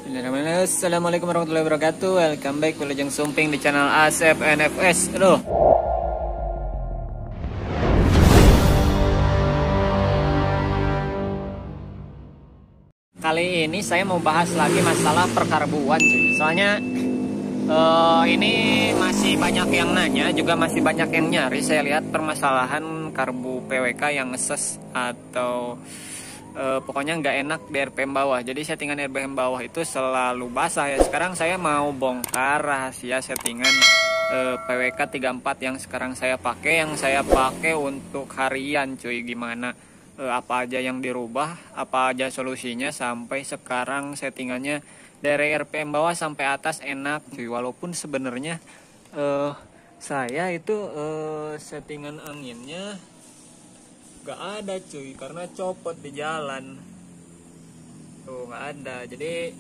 Assalamualaikum warahmatullahi wabarakatuh. Welcome back Wilujeng Sumping di channel Asep NFS. Aduh. Kali ini saya mau bahas lagi masalah perkarbuan cuy. Soalnya ini masih banyak yang nanya, juga masih banyak yang nyari. Saya lihat permasalahan karbu PWK yang ngeses atau pokoknya nggak enak di RPM bawah. Jadi settingan RPM bawah itu selalu basah ya. Sekarang saya mau bongkar rahasia settingan PWK 34 yang sekarang saya pakai. Yang saya pakai untuk harian cuy. Gimana apa aja yang dirubah, apa aja solusinya sampai sekarang settingannya dari RPM bawah sampai atas enak cuy. Walaupun sebenarnya saya itu settingan anginnya gak ada cuy, karena copot di jalan tuh, gak ada. Jadi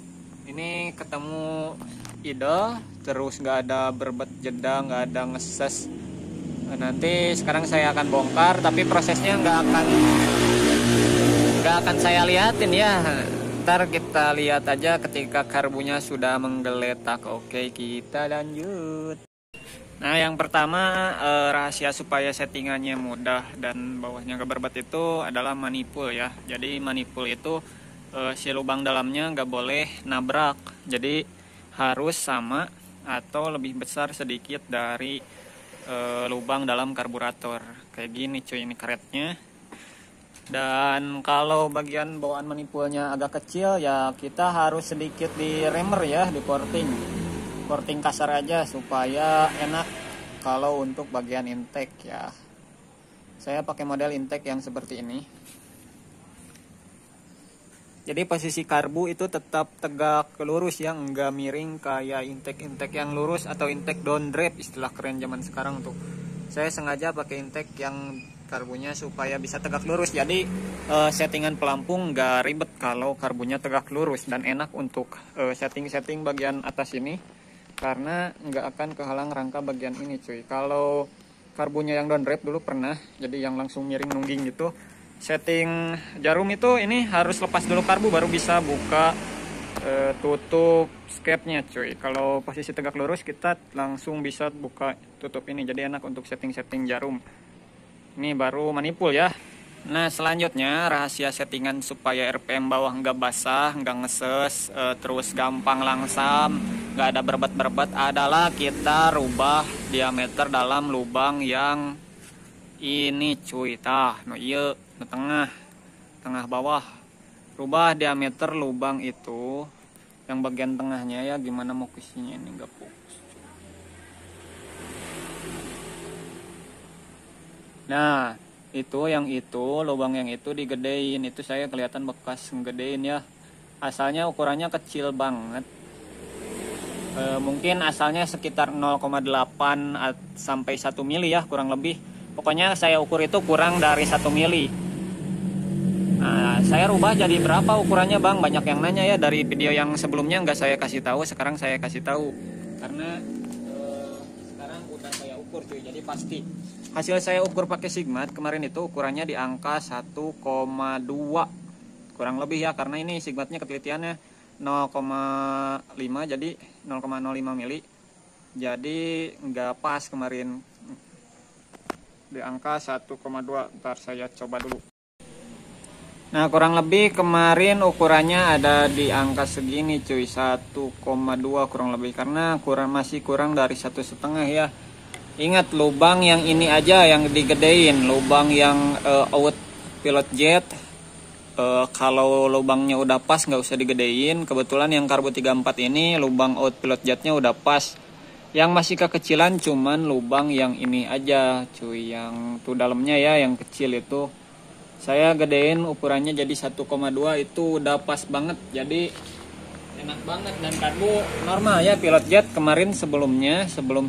ini ketemu ide, terus gak ada berbet jeda, gak ada ngeses. Nanti sekarang saya akan bongkar, tapi prosesnya gak akan saya liatin ya. Ntar kita lihat aja ketika karbunya sudah menggeletak. Oke, kita lanjut. Nah, yang pertama rahasia supaya settingannya mudah dan bawahnya gak berbet itu adalah manipul ya. Jadi manipul itu si lubang dalamnya gak boleh nabrak. Jadi harus sama atau lebih besar sedikit dari lubang dalam karburator. Kayak gini cuy, ini karetnya. Dan kalau bagian bawaan manipulnya agak kecil ya kita harus sedikit di remer ya, di porting kasar aja supaya enak kalau untuk bagian intake ya. Saya pakai model intake yang seperti ini. Jadi posisi karbu itu tetap tegak lurus ya, enggak miring kayak intake yang lurus atau intake down drape, istilah keren zaman sekarang tuh. Saya sengaja pakai intake yang karbunya supaya bisa tegak lurus. Jadi settingan pelampung nggak ribet kalau karbunya tegak lurus, dan enak untuk setting bagian atas ini karena nggak akan kehalang rangka bagian ini cuy. Kalau karbunya yang down drape dulu pernah, jadi yang langsung miring nungging gitu, setting jarum itu ini harus lepas dulu karbu baru bisa buka tutup skepnya cuy. Kalau posisi tegak lurus kita langsung bisa buka tutup ini, jadi enak untuk setting jarum. Ini baru manipul ya. Nah, selanjutnya rahasia settingan supaya RPM bawah nggak basah, nggak ngeses, terus gampang langsam, nggak ada berbet adalah kita rubah diameter dalam lubang yang ini cuy. Tah, no iya, no tengah bawah. Rubah diameter lubang itu yang bagian tengahnya ya. Gimana mau kisinya ini nggak fokus. Nah, lubang yang itu digedein. Itu saya kelihatan bekas ngegedein ya. Asalnya ukurannya kecil banget. Mungkin asalnya sekitar 0,8 sampai 1 mili ya, kurang lebih. Pokoknya saya ukur itu kurang dari 1 mili. Nah, saya rubah jadi berapa ukurannya bang? Banyak yang nanya ya, dari video yang sebelumnya nggak saya kasih tahu, sekarang saya kasih tahu. Karena sekarang udah saya ukur cuy, jadi pasti. Hasil saya ukur pakai Sigmat kemarin itu ukurannya di angka 1,2 kurang lebih ya, karena ini Sigmatnya ketelitiannya 0,5 jadi 0,05 mili. Jadi nggak pas kemarin di angka 1,2. Ntar saya coba dulu. Nah, kurang lebih kemarin ukurannya ada di angka segini cuy, 1,2 kurang lebih, karena masih kurang dari 1,5 ya. Ingat, lubang yang ini aja yang digedein, lubang yang out pilot jet. Kalau lubangnya udah pas nggak usah digedein. Kebetulan yang karbu 34 ini lubang out pilot jetnya udah pas. Yang masih kekecilan cuman lubang yang ini aja cuy, yang tuh dalamnya ya, yang kecil itu. Saya gedein ukurannya jadi 1,2, itu udah pas banget. Jadi enak banget, dan karbu normal ya. Pilot jet kemarin sebelum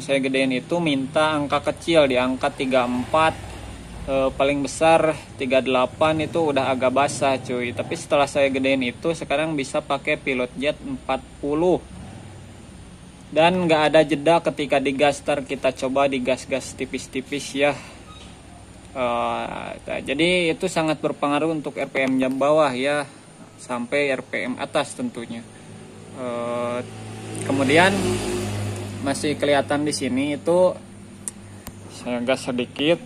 saya gedein itu minta angka kecil di angka 34, paling besar 38, itu udah agak basah cuy. Tapi setelah saya gedein itu sekarang bisa pakai pilot jet 40 dan nggak ada jeda ketika digas. Kita coba digas-gas tipis-tipis ya. Jadi itu sangat berpengaruh untuk RPM jam bawah ya, sampai RPM atas tentunya. Kemudian masih kelihatan di sini itu saya gas sedikit.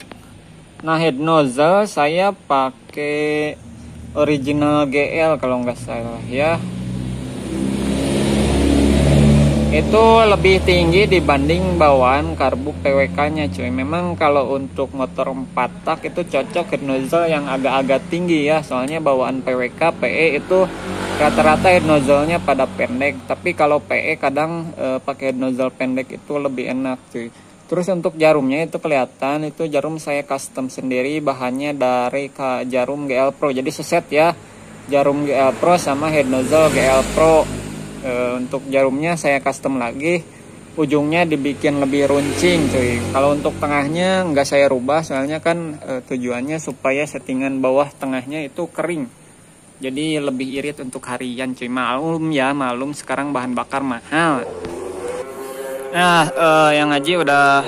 Nah, head nozzle saya pakai original GL kalau nggak salah ya. Itu lebih tinggi dibanding bawaan karbu PWK-nya cuy. Memang kalau untuk motor 4 tak itu cocok head nozzle yang agak-agak tinggi ya. Soalnya bawaan PWK, PE itu rata-rata head nozzle-nya pada pendek. Tapi kalau PE kadang pakai head nozzle pendek itu lebih enak cuy. Terus untuk jarumnya itu kelihatan, itu jarum saya custom sendiri, bahannya dari jarum GL Pro. Jadi seset ya, jarum GL Pro sama head nozzle GL Pro. Untuk jarumnya saya custom lagi, ujungnya dibikin lebih runcing cuy. Kalau untuk tengahnya nggak saya rubah, soalnya kan tujuannya supaya settingan bawah tengahnya itu kering. Jadi lebih irit untuk harian cuy. Malum ya, malum sekarang bahan bakar mahal. Nah, yang ngaji udah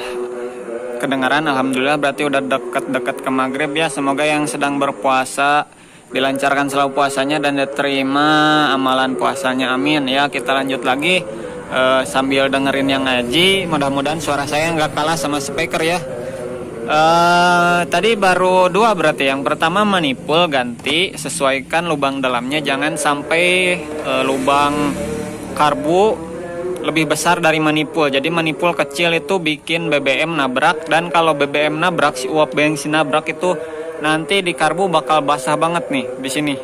kedengaran, alhamdulillah, berarti udah deket-deket ke maghrib ya. Semoga yang sedang berpuasa dilancarkan selalu puasanya dan diterima amalan puasanya, amin ya. Kita lanjut lagi sambil dengerin yang ngaji. Mudah-mudahan suara saya nggak kalah sama speaker ya. Tadi baru 2 berarti. Yang pertama manipul ganti, sesuaikan lubang dalamnya, jangan sampai lubang karbu lebih besar dari manipul. Jadi manipul kecil itu bikin BBM nabrak, dan kalau BBM nabrak, si uap bensin nabrak itu nanti di karbu bakal basah banget nih di sini.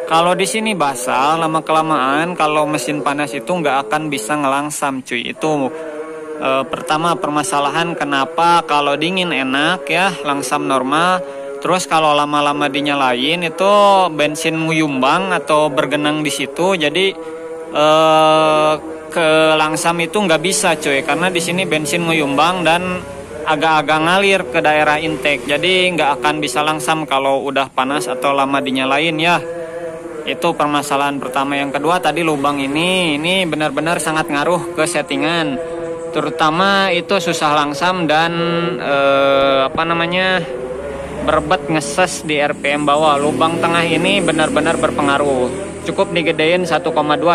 Kalau di sini basah, lama kelamaan kalau mesin panas itu nggak akan bisa ngelangsam cuy. Itu pertama permasalahan kenapa kalau dingin enak ya, langsam normal. Terus kalau lama-lama dinyalain itu bensin nguyumbang atau bergenang di situ. Jadi ke langsam itu nggak bisa cuy, karena di sini bensin nguyumbang dan agak-agak ngalir ke daerah intake, jadi nggak akan bisa langsam kalau udah panas atau lama dinyalain ya. Itu permasalahan pertama. Yang kedua tadi lubang ini benar-benar sangat ngaruh ke settingan, terutama itu susah langsam dan berbet ngeses di RPM bawah. Lubang tengah ini benar-benar berpengaruh, cukup digedein 1,2,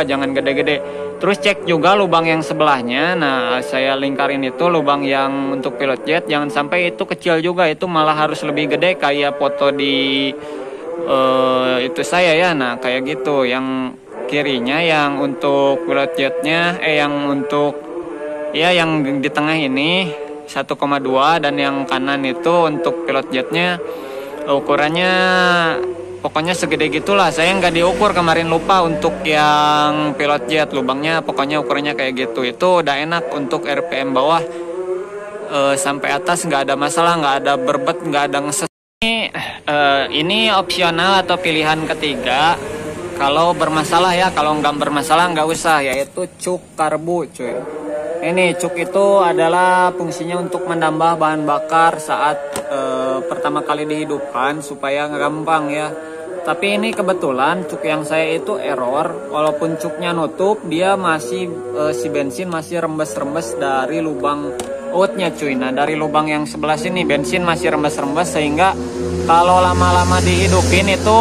jangan gede-gede. Terus cek juga lubang yang sebelahnya. Nah, saya lingkarin itu lubang yang untuk pilot jet, jangan sampai itu kecil juga, itu malah harus lebih gede kayak foto di itu saya ya. Nah, kayak gitu. Yang kirinya yang untuk pilot jetnya, yang untuk ya yang di tengah ini 1,2, dan yang kanan itu untuk pilot jetnya ukurannya pokoknya segede gitulah. Saya nggak diukur kemarin, lupa untuk yang pilot jet lubangnya, pokoknya ukurannya kayak gitu. Itu udah enak untuk RPM bawah sampai atas nggak ada masalah, nggak ada berbet, nggak ada ngeses. Ini opsional atau pilihan ketiga kalau bermasalah ya. Kalau nggak bermasalah nggak usah, yaitu cuk karbu cuy. Ini cuk itu adalah fungsinya untuk menambah bahan bakar saat pertama kali dihidupkan supaya gampang ya. Tapi ini kebetulan cuk yang saya itu error, walaupun cuknya nutup, dia masih si bensin masih rembes-rembes dari lubang outnya cuy. Nah, dari lubang yang sebelah sini bensin masih rembes-rembes, sehingga kalau lama-lama dihidupin itu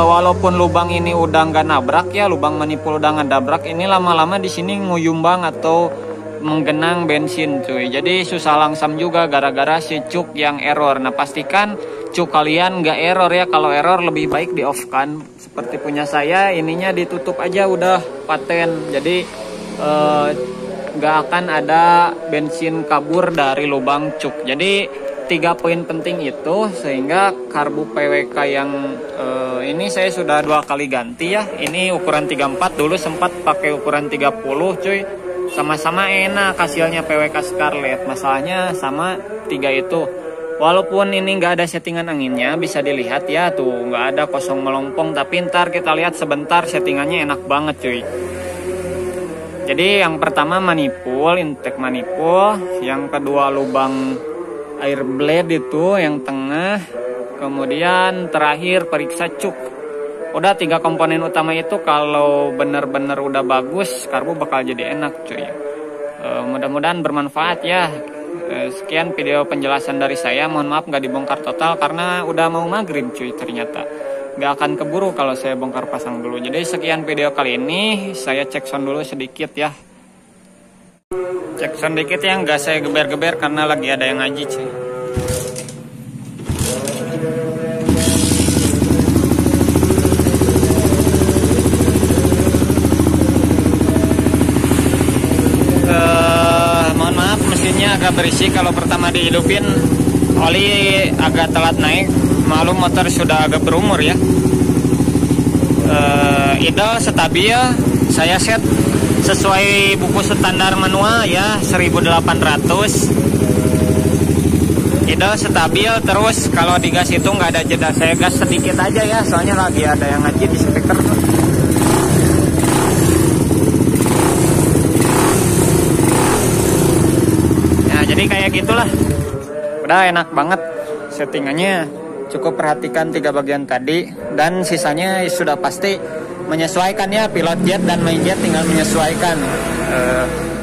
walaupun lubang ini udah nggak nabrak ya, lubang manipul udah nggak nabrak, ini lama-lama di sini nguyumbang atau menggenang bensin cuy. Jadi susah langsam juga gara-gara si cuk yang error. Nah, pastikan cuk kalian nggak error ya. Kalau error lebih baik di off kan. Seperti punya saya, ininya ditutup aja udah paten. Jadi nggak akan ada bensin kabur dari lubang cuk. Jadi 3 poin penting itu, sehingga karbu PWK yang ini saya sudah 2 kali ganti ya. Ini ukuran 34, dulu sempat pakai ukuran 30 cuy. Sama-sama enak hasilnya PWK Scarlett. Masalahnya sama 3 itu. Walaupun ini nggak ada settingan anginnya, bisa dilihat ya tuh, nggak ada kosong melompong. Tapi ntar kita lihat sebentar, settingannya enak banget cuy. Jadi yang pertama manipul, intake manipul. Yang kedua lubang air blade itu yang tengah. Kemudian terakhir periksa cuk. Udah 3 komponen utama itu kalau bener-bener udah bagus, karbu bakal jadi enak cuy. Mudah-mudahan bermanfaat ya. Sekian video penjelasan dari saya. Mohon maaf nggak dibongkar total karena udah mau maghrib cuy ternyata. nggak akan keburu kalau saya bongkar pasang dulu. Jadi sekian video kali ini, saya cek sound dulu sedikit ya. Cek sound dikit ya, nggak saya geber-geber karena lagi ada yang ngaji cuy. Mohon maaf mesinnya agak berisik kalau pertama dihidupin, oli agak telat naik. Maklum motor sudah agak berumur ya. Idle stabil saya set sesuai buku standar manual ya, 1800. Idle stabil, terus kalau digas itu nggak ada jeda. Saya gas sedikit aja ya, soalnya lagi ada yang ngaji di speaker. Nah jadi kayak gitulah, udah enak banget settingannya. Cukup perhatikan 3 bagian tadi, dan sisanya sudah pasti menyesuaikan ya. Pilot jet dan main jet tinggal menyesuaikan.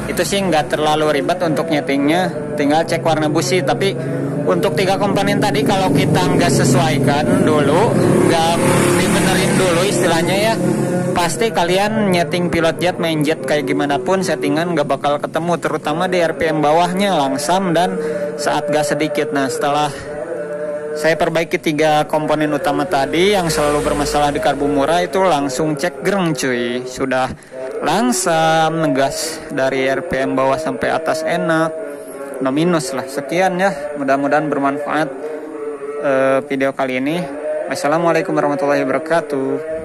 Itu sih nggak terlalu ribet untuk nyetingnya, tinggal cek warna busi. Tapi untuk 3 komponen tadi kalau kita nggak sesuaikan dulu, nggak dibenerin dulu istilahnya ya, pasti kalian nyeting pilot jet main jet kayak gimana pun settingan nggak bakal ketemu, terutama di RPM bawahnya langsam dan saat gas sedikit. Nah setelah saya perbaiki 3 komponen utama tadi yang selalu bermasalah di karbu murah, itu langsung cek gereng cuy. Sudah langsam ngegas dari RPM bawah sampai atas enak, no minus lah. Sekian ya, mudah-mudahan bermanfaat video kali ini. Wassalamualaikum warahmatullahi wabarakatuh.